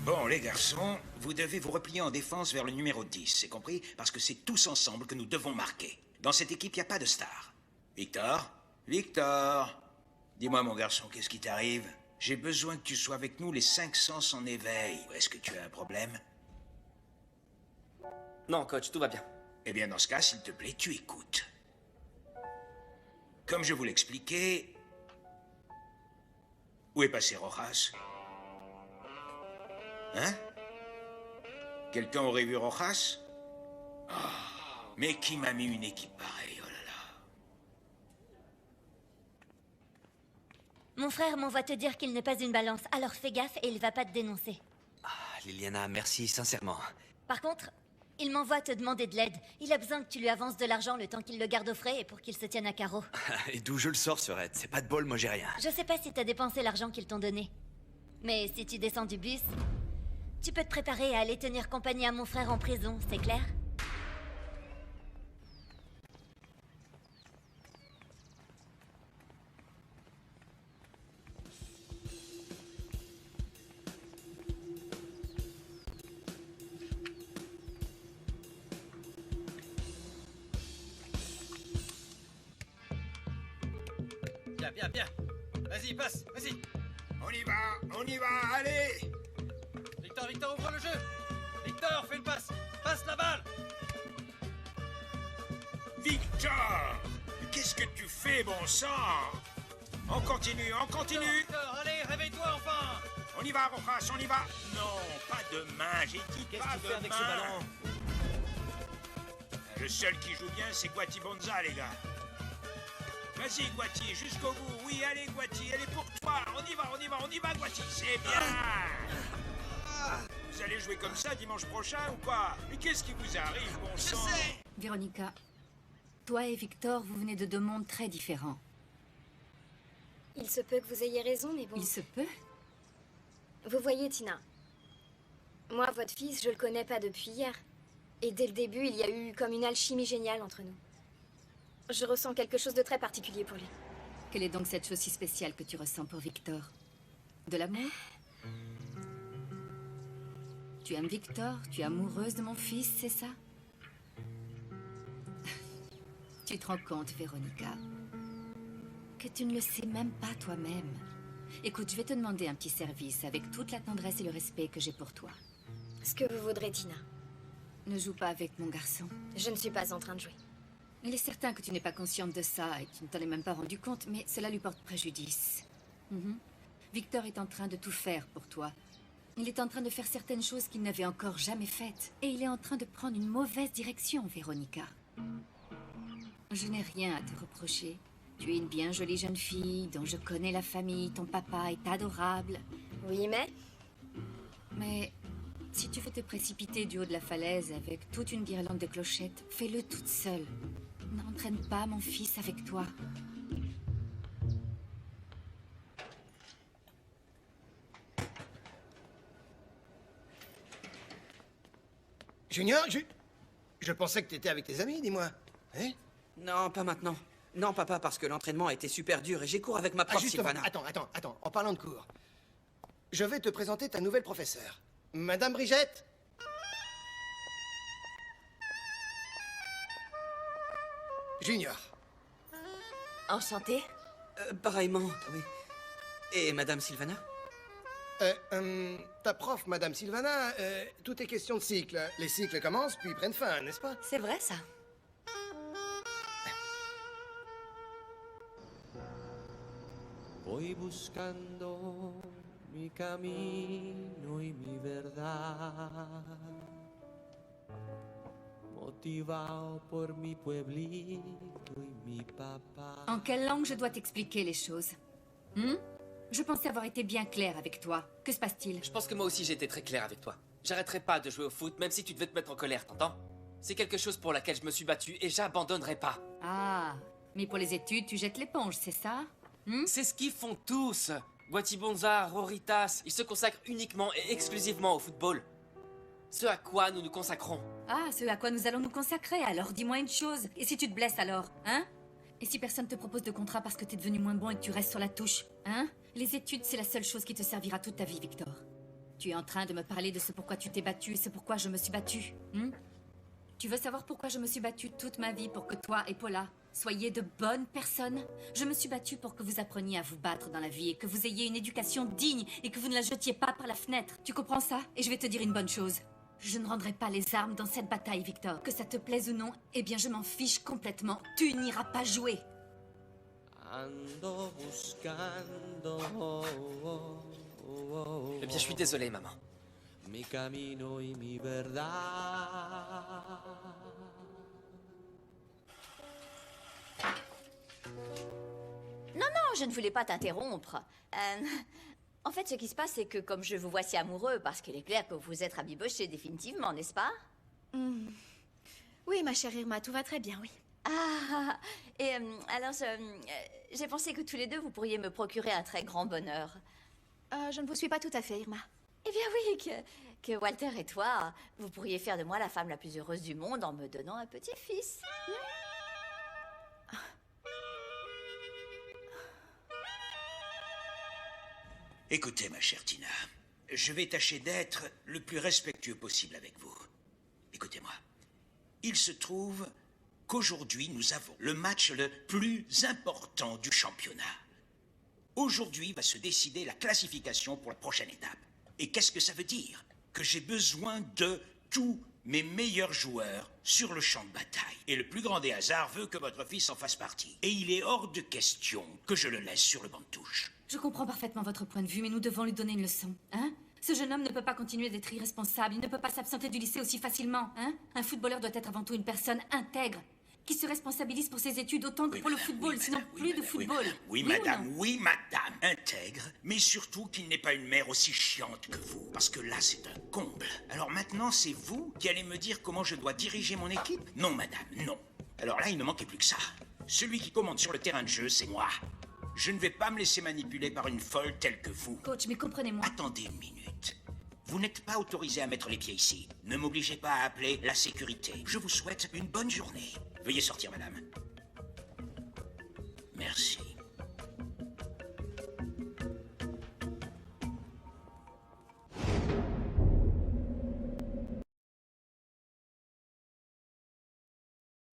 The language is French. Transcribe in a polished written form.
Bon, les garçons, vous devez vous replier en défense vers le numéro 10, c'est compris? Parce que c'est tous ensemble que nous devons marquer. Dans cette équipe, il n'y a pas de star. Victor? Victor? Dis-moi, mon garçon, qu'est-ce qui t'arrive? J'ai besoin que tu sois avec nous, les 5 sens en éveil. Est-ce que tu as un problème? Non, coach, tout va bien. Eh bien, dans ce cas, s'il te plaît, tu écoutes. Comme je vous l'expliquais... Où est passé Rojas? Hein? Quelqu'un aurait vu Rojas? Oh, mais qui m'a mis une équipe pareille, oh là là. Mon frère m'envoie te dire qu'il n'est pas une balance, alors fais gaffe et il va pas te dénoncer. Ah, Liliana, merci sincèrement. Par contre, il m'envoie te demander de l'aide. Il a besoin que tu lui avances de l'argent le temps qu'il le garde au frais et pour qu'il se tienne à carreau. Et d'où je le sors, ce raid? C'est pas de bol, moi j'ai rien. Je sais pas si t'as dépensé l'argent qu'ils t'ont donné. Mais si tu descends du bus, tu peux te préparer à aller tenir compagnie à mon frère en prison, c'est clair? Viens. Vas-y, passe, vas-y. On y va, allez! Victor, ouvre le jeu. Victor, fais le passe. Passe la balle. Victor! Qu'est-ce que tu fais, bon sang? On continue! Victor, allez, réveille-toi enfin. On y va, Rojas, on y va! Non, pas de main, j'ai dit Qu'est-ce pas que tu de fais avec main. ce ballon? Le seul qui joue bien, c'est Guati Bonza, les gars. Vas-y, Guati, jusqu'au bout. Oui, allez, Guati, elle est pour toi. On y va, Guati. C'est bien. Vous allez jouer comme ça dimanche prochain ou quoi? Mais qu'est-ce qui vous arrive, bon sang? Véronica, toi et Victor, vous venez de deux mondes très différents. Il se peut que vous ayez raison, mais bon... Il se peut? Vous voyez, Tina. Moi, votre fils, je le connais pas depuis hier. Et dès le début, il y a eu comme une alchimie géniale entre nous. Je ressens quelque chose de très particulier pour lui. Quelle est donc cette chose si spéciale que tu ressens pour Victor? De l'amour? Tu aimes Victor? Tu es amoureuse de mon fils, c'est ça? Tu te rends compte, Véronica, que tu ne le sais même pas toi-même. Écoute, je vais te demander un petit service avec toute la tendresse et le respect que j'ai pour toi. Ce que vous voudrez, Tina. Ne joue pas avec mon garçon. Je ne suis pas en train de jouer. Il est certain que tu n'es pas consciente de ça et que tu ne t'en es même pas rendu compte, mais cela lui porte préjudice. Victor est en train de tout faire pour toi. Il est en train de faire certaines choses qu'il n'avait encore jamais faites. Et il est en train de prendre une mauvaise direction, Véronica. Je n'ai rien à te reprocher. Tu es une bien jolie jeune fille dont je connais la famille. Ton papa est adorable. Oui, mais... Mais si tu veux te précipiter du haut de la falaise avec toute une guirlande de clochettes, fais-le toute seule. N'entraîne pas mon fils avec toi. Junior, je pensais que t'étais avec tes amis, dis-moi. Hein? Non, pas maintenant. Non, papa, parce que l'entraînement a été super dur et j'ai cours avec ma prof, Justement, Sylvana. attends, en parlant de cours. Je vais te présenter ta nouvelle professeure. Madame Brigitte? Junior. Enchantée. Pareillement, oui. Et Madame Sylvana? Ta prof, Madame Sylvana, tout est question de cycle. Les cycles commencent puis prennent fin, n'est-ce pas? C'est vrai, ça. Voy buscando mi camino y mi verdad, motivado por mi pueblito y mi papá. En quelle langue je dois t'expliquer les choses? Je pensais avoir été bien claire avec toi. Que se passe-t-il? Je pense que moi aussi j'ai été très clair avec toi. J'arrêterai pas de jouer au foot, même si tu devais te mettre en colère, t'entends? C'est quelque chose pour laquelle je me suis battu et j'abandonnerai pas. Ah, mais pour les études, tu jettes l'éponge, c'est ça? C'est ce qu'ils font tous. Guati Bonza, Roritas, ils se consacrent uniquement et exclusivement au football. Ce à quoi nous nous consacrons. Ah, ce à quoi nous allons nous consacrer, alors dis-moi une chose. Et si tu te blesses alors, hein? Et si personne te propose de contrat parce que t'es devenu moins bon et que tu restes sur la touche, hein? Les études, c'est la seule chose qui te servira toute ta vie, Victor. Tu es en train de me parler de ce pourquoi tu t'es battu et ce pourquoi je me suis battue. Tu veux savoir pourquoi je me suis battue toute ma vie pour que toi et Paula soyez de bonnes personnes? Je me suis battue pour que vous appreniez à vous battre dans la vie et que vous ayez une éducation digne et que vous ne la jetiez pas par la fenêtre. Tu comprends ça? Et je vais te dire une bonne chose. Je ne rendrai pas les armes dans cette bataille, Victor. Que ça te plaise ou non, eh bien je m'en fiche complètement. Tu n'iras pas jouer. Ando buscando. Eh bien, je suis désolé, maman. Mi camino y mi verdad. Non, je ne voulais pas t'interrompre. En fait, ce qui se passe, c'est que comme je vous vois si amoureux, parce qu'il est clair que vous vous êtes rabibochés définitivement, n'est-ce pas? Oui, ma chère Irma, tout va très bien, oui. Ah, et alors, j'ai pensé que tous les deux, vous pourriez me procurer un très grand bonheur. Je ne vous suis pas tout à fait, Irma. Eh bien oui, que Walter et toi, vous pourriez faire de moi la femme la plus heureuse du monde en me donnant un petit-fils. Écoutez, ma chère Tina, je vais tâcher d'être le plus respectueux possible avec vous. Écoutez-moi. Il se trouve qu'aujourd'hui, nous avons le match le plus important du championnat. Aujourd'hui va se décider la classification pour la prochaine étape. Et qu'est-ce que ça veut dire? Que j'ai besoin de tous mes meilleurs joueurs sur le champ de bataille. Et le plus grand des hasards veut que votre fils en fasse partie. Et il est hors de question que je le laisse sur le banc de touche. Je comprends parfaitement votre point de vue, mais nous devons lui donner une leçon, hein? Ce jeune homme ne peut pas continuer d'être irresponsable. Il ne peut pas s'absenter du lycée aussi facilement, hein? Un footballeur doit être avant tout une personne intègre, qui se responsabilise pour ses études autant que pour le football, sinon plus de football. Oui, madame, intègre, mais surtout qu'il n'ait pas une mère aussi chiante que vous, parce que là, c'est un comble. Alors maintenant, c'est vous qui allez me dire comment je dois diriger mon équipe? Non, madame, non. Alors là, il ne manquait plus que ça. Celui qui commande sur le terrain de jeu, c'est moi. Je ne vais pas me laisser manipuler par une folle telle que vous. Coach, mais comprenez-moi. Attendez une minute. Vous n'êtes pas autorisé à mettre les pieds ici. Ne m'obligez pas à appeler la sécurité. Je vous souhaite une bonne journée. Veuillez sortir, madame. Merci.